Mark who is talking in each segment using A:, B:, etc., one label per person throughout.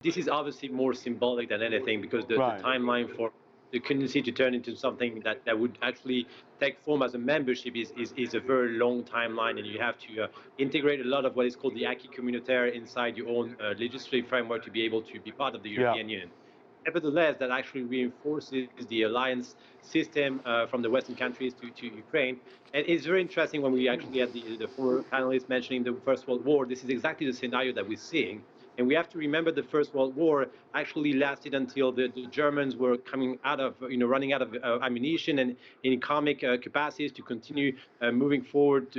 A: this is obviously more symbolic than anything, because the timeline for the candidacy to turn into something that would actually take form as a membership is a very long timeline, and you have to integrate a lot of what is called the acquis communautaire inside your own legislative framework to be able to be part of the European Union. Nevertheless, that actually reinforces the alliance system from the Western countries to Ukraine. And it's very interesting when we actually had the former panelists mentioning the First World War. This is exactly the scenario that we're seeing. And we have to remember the First World War actually lasted until the Germans were coming out of, running out of ammunition and economic capacities to continue moving forward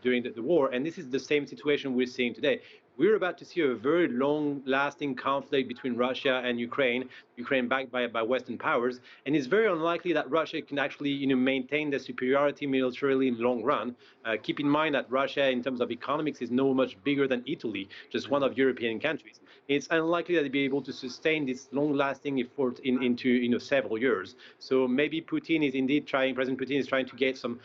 A: during the war. And this is the same situation we're seeing today. We're about to see a very long-lasting conflict between Russia and Ukraine backed by Western powers, and it's very unlikely that Russia can actually, maintain the superiority militarily in the long run. Keep in mind that Russia, in terms of economics, is no much bigger than Italy, just one of European countries. It's unlikely that they'll be able to sustain this long-lasting effort into several years. So maybe President Putin is trying to get some,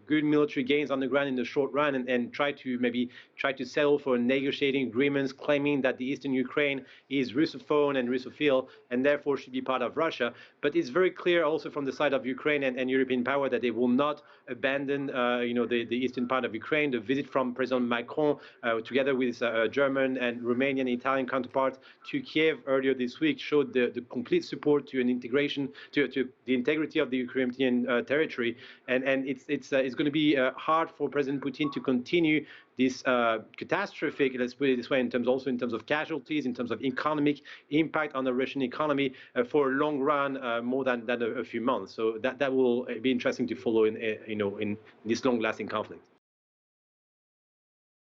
A: good military gains on the ground in the short run, and try to settle for negotiating agreements claiming that the eastern Ukraine is Russophone and Russophile and therefore should be part of Russia. But it's very clear also from the side of Ukraine and European power that they will not abandon the eastern part of Ukraine. The visit from President Macron together with German and Romanian and Italian counterparts to Kyiv earlier this week showed the complete support to an integration to the integrity of the Ukrainian territory, and it's going to be hard for President Putin to continue this catastrophic, let's put it this way, in terms of casualties, in terms of economic impact on the Russian economy for a long run, more than a few months. So that will be interesting to follow in this long-lasting conflict.